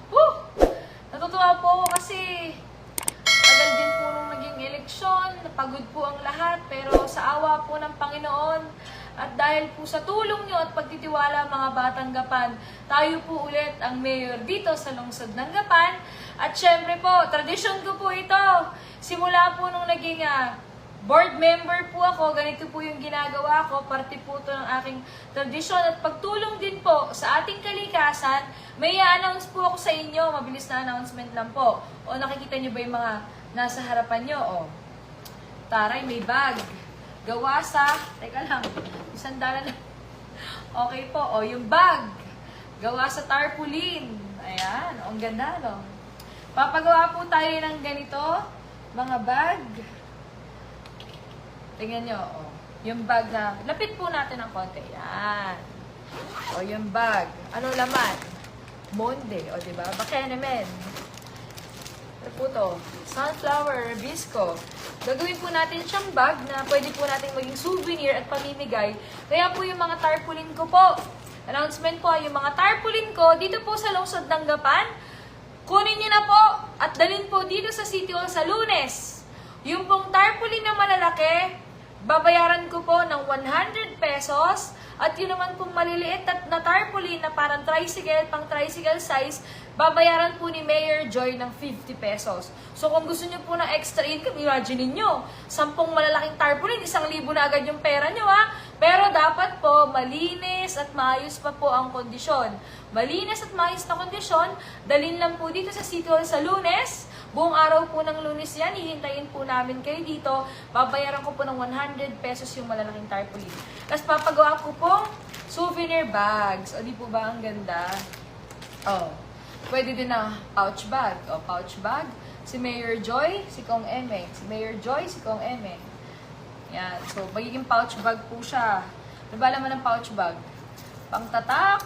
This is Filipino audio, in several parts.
Woo! Natutuwa po ako kasi tagal din po nung naging eleksyon, napagod po ang lahat, pero sa awa po ng Panginoon at dahil po sa tulong nyo at pagtitiwala mga Batang Gapan, tayo po ulit ang mayor dito sa lungsod ng Gapan. At syempre po, tradisyon ko po ito. Simula po nung naging board member po ako, ganito po yung ginagawa ko, parte po ito ng aking tradisyon at pagtulong din po sa ating kalikasan. May i-announce po ako sa inyo, mabilis na announcement lang po. O nakikita nyo ba yung mga nasa harapan nyo? O, taray, may bag. Gawa sa, teka lang, $100 na. Okay po, o yung bag. Gawa sa tarpaulin. Ayan, ang ganda, no? Papagawa po tayo ng ganito, mga bag. Tingnan nyo, oh. Yung bag na, lapit po natin ng konti. Yan. O, yung bag. Ano laman? Monde, o diba? Bakenemen. Ano po to? Sunflower, bisco. Gagawin po natin siyang bag na pwede po natin maging souvenir at pamimigay. Kaya po yung mga tarpaulin ko po. Announcement po, yung mga tarpaulin ko, dito po sa lungsod ng Gapan, kunin nyo na po at dalhin po dito sa City Hall sa Lunes. Yung pong tarpaulin na malalaki, babayaran ko po ng 100 pesos at yun naman pong maliliit na tarpaulin na parang tricycle, pang tricycle size, babayaran po ni Mayor Joy ng 50 pesos. So kung gusto nyo po ng extra income, imagine niyo 10 malalaking tarpaulin, 1,000 na agad yung pera nyo Pero dapat po malinis at maayos pa po ang kondisyon. Malinis at maayos na kondisyon, dalhin lang po dito sa City Hall sa Lunes. Buong araw po ng Lunes yan, hihintayin po namin kayo dito. Babayaran ko po ng 100 pesos yung malalaking tarpaulin. Tapos papagawa ko pong souvenir bags. O di po ba ang ganda? Oh, pwede din na pouch bag. O pouch bag. Si Mayor Joy, si Kong Emeng. Si Mayor Joy, si Kong Emeng. Yan. So, magiging pouch bag po siya. Ano ba naman ng pouch bag? Pangtatak.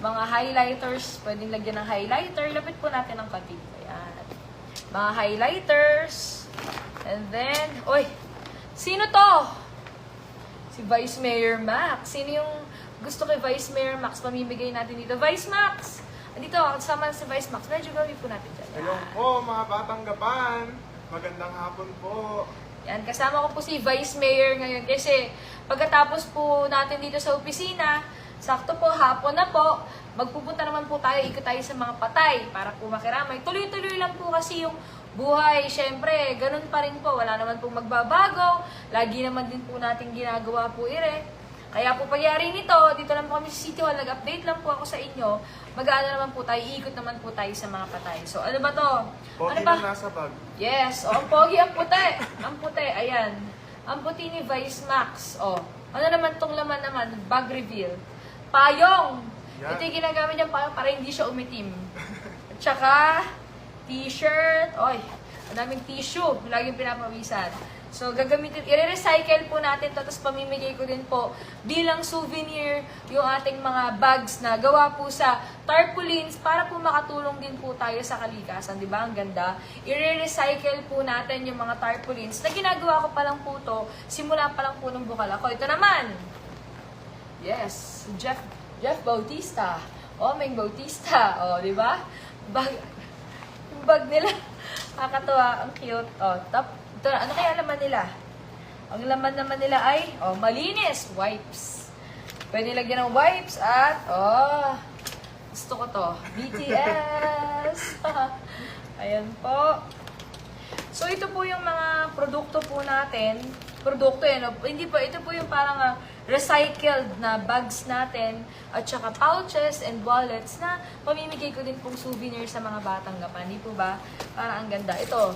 Mga highlighters. Pwedeng lagyan ng highlighter. Lapit po natin ng konti. Ayan. Mga highlighters. And then, oy, sino to? Si Vice Mayor Max. Sino yung gusto kay Vice Mayor Max? Pamimigay natin dito. Vice Max! Dito, kasama si Vice Max. Medyo gawin po natin dyan. Hello po mga Batang Gapan. Magandang hapon po. Yan, kasama ko po si Vice Mayor ngayon kasi pagkatapos po natin dito sa opisina, sakto po, hapon na po, magpupunta naman po tayo, ikot tayo sa mga patay para po makiramay. Tuloy-tuloy lang po kasi yung buhay. Siyempre, ganun pa rin po. Wala naman pong magbabago. Lagi naman din po natin ginagawa po Kaya po pagyari nito, dito lang po kami sa City Hall, nag-update lang po ako sa inyo. Mag-ano naman po tayo, ikot naman po tayo sa mga patay. So, ano ba to? Pogi Ano ba? na nasa bag. Yes, ang pogi, ang puti. Ang puti, ayan. Ang puti ni Vice Max. Ano naman tong laman naman? Bag reveal. Payong. Yan. Ito yung ginagamit niyang payong para hindi siya umitim. At saka, t-shirt. Oy, ang daming tissue. Laging pinapawisan. So, gagamitin, i-recycle po natin to, tapos pamimigay ko din po bilang souvenir yung ating mga bags na gawa po sa tarpaulins para po makatulong din po tayo sa kalikasan. Di ba? Ang ganda. I-recycle po natin yung mga tarpaulins na ginagawa ko pa lang po to, simula pa lang po ng bukal ako. Ito naman. Yes, Jeff Bautista. Ming Bautista. Di ba? Yung bag nila. Kakatuwa. Ang cute. Ito, ano kaya laman nila? Ang laman naman nila ay, malinis. Wipes. Pwede lagyan ng wipes at, gusto ko to. BTS. Ayan po. So, ito po yung mga produkto po natin. Produkto yan. Hindi po, ito po yung parang recycled na bags natin at saka pouches and wallets na pamimigay ko din pong souvenir sa mga Batang Gapan. Hindi po ba? Parang ang ganda. Ito,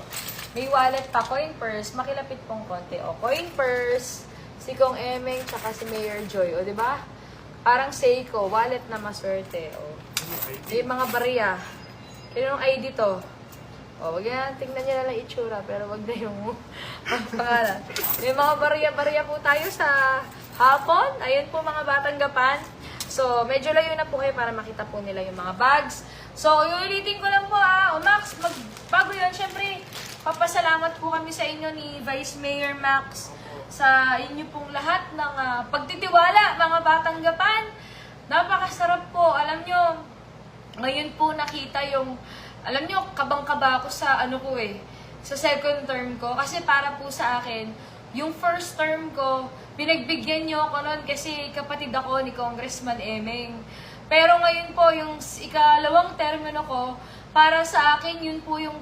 may wallet pa, coin purse. Makilapit pong konti. Coin purse, si Kong Emeng, tsaka si Mayor Joy. Di ba? Parang Seiko, wallet na maswerte. May mga barya. Kaya yung ID to. Wag yan, tingnan nyo na lang itsura, pero wag na yung pangalan. May mga barya-barya po tayo sa hapon. Ayun po mga Batang Gapan. So, medyo layo na po kayo para makita po nila yung mga bags. So, ulitin ko lang po Max, bago yun, syempre, papasalamat po kami sa inyo ni Vice Mayor Max sa inyo pong lahat ng pagtitiwala, mga Batang Gapan. Napakasarap po. Alam nyo, ngayon po nakita yung, alam nyo, kabang-kaba ako sa sa second term ko. Kasi para po sa akin, yung first term ko, pinagbigyan nyo ako nun kasi kapatid ako ni Congressman Emeng. Pero ngayon po, yung ikalawang termino ko, para sa akin, yun po yung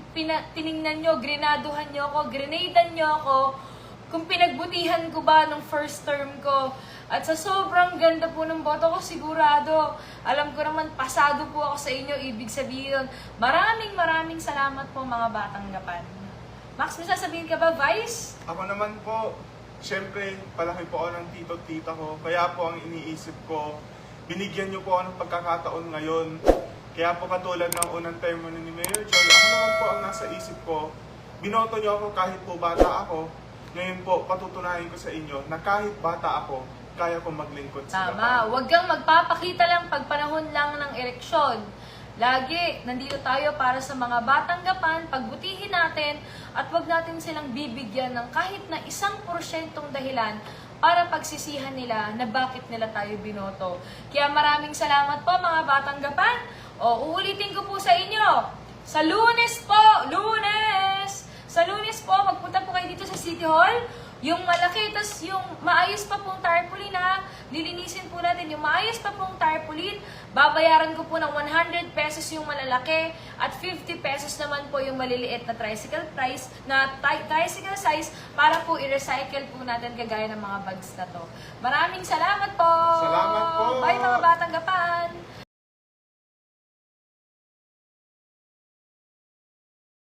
tiningnan nyo, grinaduhan nyo ako, grenadean nyo ako, kung pinagbutihan ko ba nung first term ko. At sa sobrang ganda po ng boto ko, sigurado, alam ko naman, pasado po ako sa inyo, ibig sabihin, maraming salamat po mga Batang Gapan. Max, may sasabihin ka ba, Vice? Ako naman po, syempre, palaki po ako ng tito-tita ko. Kaya po ang iniisip ko, binigyan niyo po ako ng pagkakataon ngayon. Kaya po katulad ng unang termo ni Mayor Joel, ako naman po ang nasa isip ko, binoto niyo ako kahit po bata ako. Ngayon po, patutunayan ko sa inyo na kahit bata ako, kaya ko maglingkod sa Tama. Huwag kang magpapakita lang pag panahon lang ng eleksyon. Lagi, nandito tayo para sa mga Batang Gapan, pagbutihin natin at huwag natin silang bibigyan ng kahit na 1% dahilan para pagsisihan nila na bakit nila tayo binoto. Kaya maraming salamat po mga Batang Gapan. O, uulitin ko po sa inyo. Sa Lunes po, Sa Lunes po, magpunta po kayo dito sa City Hall. Yung malaki, tas yung maayos pa pong tarpaulin ha. Lilinisin po natin yung maayos pa pong tarpaulin. Babayaran ko po ng 100 pesos yung malalaki at 50 pesos naman po yung maliliit na tricycle tricycle size para po i-recycle po natin kagaya ng mga bags na to. Maraming salamat po! Salamat po! Bye mga Batang Gapan!